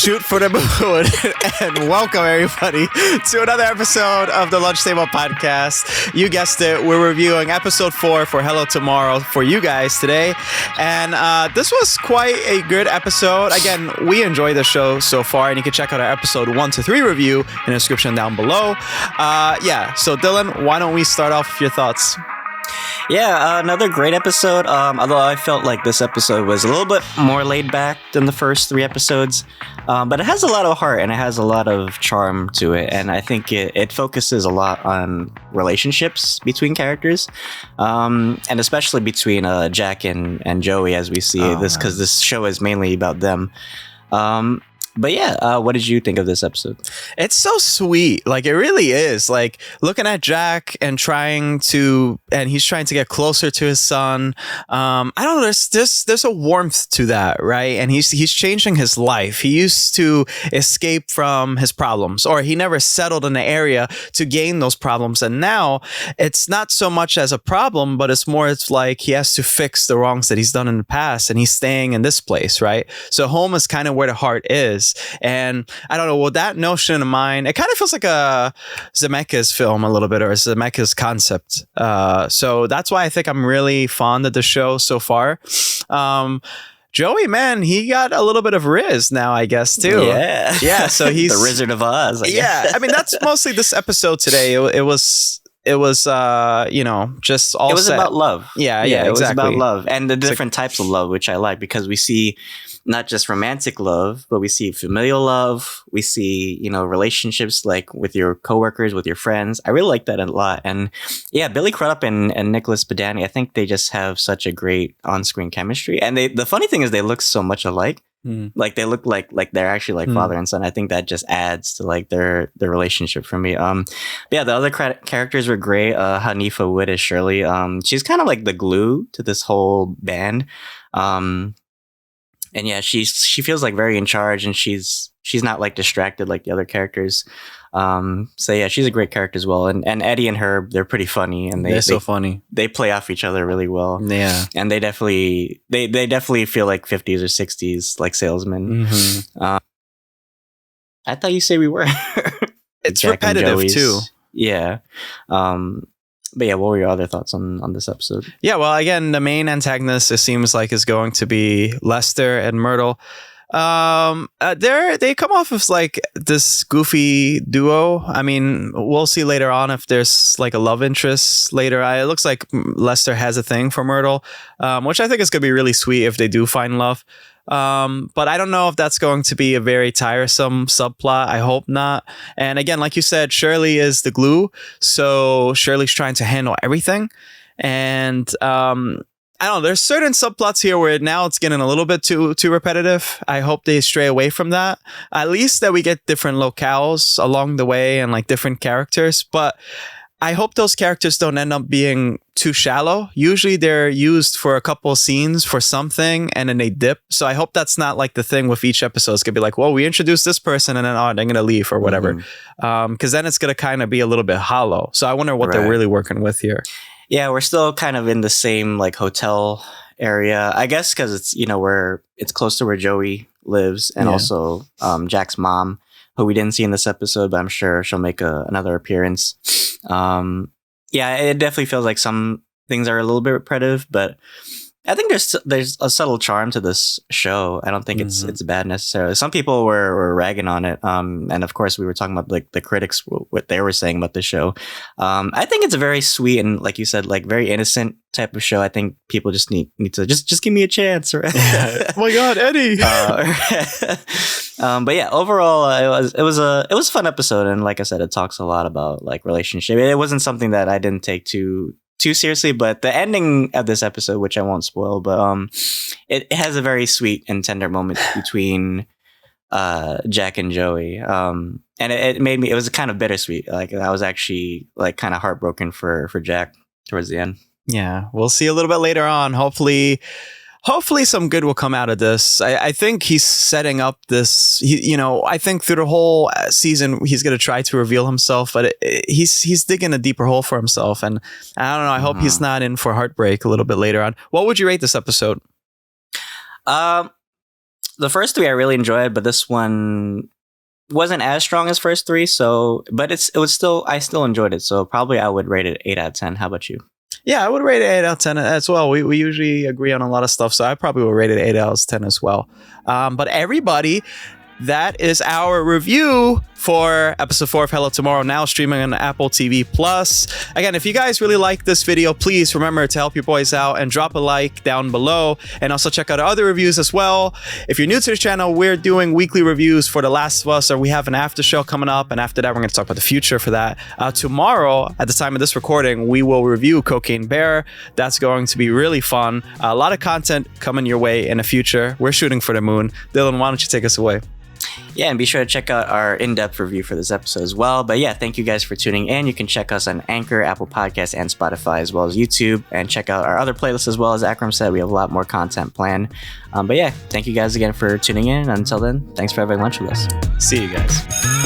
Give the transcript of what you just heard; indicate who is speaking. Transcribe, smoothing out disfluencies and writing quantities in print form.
Speaker 1: shoot for the moon, and welcome everybody to another episode of the Lunch Table Podcast. You guessed it, we're reviewing episode 4 for Hello Tomorrow for you guys today, and this was quite a good episode. Again, we enjoyed the show so far, and you can check out our episode 1 to 3 review in the description down below. So Dylan, why don't we start off with your thoughts?
Speaker 2: Yeah, another great episode. Although I felt like this episode was a little bit more laid back than the first 3 episodes. But it has a lot of heart and it has a lot of charm to it. And I think it focuses a lot on relationships between characters. And especially between Jack and Joey, as we see this, because this show is mainly about them. But yeah, what did you think of this episode?
Speaker 1: It's so sweet. Like, it really is. Like, looking at Jack and he's trying to get closer to his son. I don't know, there's a warmth to that, right? And he's changing his life. He used to escape from his problems, or he never settled in the area to gain those problems. And now it's not so much as a problem, but it's like he has to fix the wrongs that he's done in the past, and he's staying in this place, right? So home is kind of where the heart is. And I don't know, with that notion of mine, it kind of feels like a Zemeckis film a little bit, or a Zemeckis concept. So that's why I think I'm really fond of the show so far. Joey, man, he got a little bit of Riz now, I guess, too. Yeah. So he's
Speaker 2: the Wizard of Oz.
Speaker 1: I mean, that's mostly this episode today. It was just all
Speaker 2: it was
Speaker 1: set.
Speaker 2: About love.
Speaker 1: Yeah,
Speaker 2: it
Speaker 1: exactly.
Speaker 2: was about love and the different types of love, which I like, because we see not just romantic love, but we see familial love. We see, relationships like with your coworkers, with your friends. I really like that a lot. And yeah, Billy Crudup and Nicholas Podany, I think they just have such a great on-screen chemistry. And the funny thing is they look so much alike. Like they look like they're actually like father and son. I think that just adds to like their relationship for me. But yeah, the other characters were great. Haneefah Wood as Shirley. She's kind of like the glue to this whole band. And yeah, she feels like very in charge, and she's not like distracted like the other characters. So yeah, she's a great character as well. And Eddie and Herb, they're pretty funny, and they're
Speaker 1: so funny.
Speaker 2: They play off each other really well.
Speaker 1: Yeah,
Speaker 2: and they definitely feel like 50s or 60s like salesmen.
Speaker 1: Mm-hmm.
Speaker 2: I thought you say we were.
Speaker 1: It's
Speaker 2: Jack
Speaker 1: repetitive too.
Speaker 2: Yeah. But yeah, what were your other thoughts on this episode?
Speaker 1: Yeah, well, again, the main antagonist, it seems like, is going to be Lester and Myrtle. They come off as like this goofy duo. I mean, we'll see later on if there's like a love interest later. It looks like Lester has a thing for Myrtle, which I think is going to be really sweet if they do find love. But I don't know if that's going to be a very tiresome subplot. I hope not. And again, like you said, Shirley is the glue. So Shirley's trying to handle everything. And I don't know, there's certain subplots here where now it's getting a little bit too repetitive. I hope they stray away from that. At least that we get different locales along the way and like different characters. But I hope those characters don't end up being too shallow. Usually they're used for a couple of scenes for something and then they dip. So I hope that's not like the thing with each episode. It's going to be like, well, we introduced this person and then they're going to leave or whatever. Because then it's going to kind of be a little bit hollow. So I wonder what they're really working with here.
Speaker 2: Yeah, we're still kind of in the same like hotel area, I guess, because it's, where it's close to where Joey lives, and also Jack's mom, who we didn't see in this episode, but I'm sure she'll make another appearance. Yeah, it definitely feels like some things are a little bit repetitive, but I think there's a subtle charm to this show. I don't think it's bad necessarily. Some people were ragging on it, and of course we were talking about like the critics, what they were saying about the show. I think it's a very sweet and, like you said, like very innocent type of show. I think people just need to just give me a chance, right?
Speaker 1: Oh my God, Eddie!
Speaker 2: But yeah, overall, it was a fun episode, and like I said, it talks a lot about like relationship. It wasn't something that I didn't take too seriously, but the ending of this episode, which I won't spoil, but it has a very sweet and tender moment between Jack and Joey, and it was kind of bittersweet. Like I was actually like kind of heartbroken for Jack towards the end.
Speaker 1: Yeah, we'll see a little bit later on. Hopefully some good will come out of this. I think he's setting up this, I think through the whole season, he's going to try to reveal himself, but he's digging a deeper hole for himself. And I don't know, I hope he's not in for heartbreak a little bit later on. What would you rate this episode?
Speaker 2: The first three I really enjoyed, but this one wasn't as strong as first three. So, but I still enjoyed it. So probably I would rate it 8 out of 10. How about you?
Speaker 1: Yeah, I would rate it 8 out of 10 as well. We usually agree on a lot of stuff, so I probably would rate it 8 out of 10 as well. But everybody, that is our review for episode 4 of Hello Tomorrow, now streaming on Apple TV Plus. Again, if you guys really like this video, please remember to help your boys out and drop a like down below, and also check out our other reviews as well. If you're new to the channel, we're doing weekly reviews for The Last of Us, or we have an after show coming up, and after that we're going to talk about the future for that. Tomorrow, at the time of this recording, we will review Cocaine Bear. That's going to be really fun. A lot of content coming your way in the future. We're shooting for the moon. Dylan, why don't you take us away?
Speaker 2: Yeah, and be sure to check out our in-depth review for this episode as well. But yeah, thank you guys for tuning in. You can check us on Anchor, Apple Podcasts, and Spotify, as well as YouTube, and check out our other playlists as well. As Akram said, we have a lot more content planned. But yeah, thank you guys again for tuning in. Until then, thanks for having lunch with us.
Speaker 1: See you guys.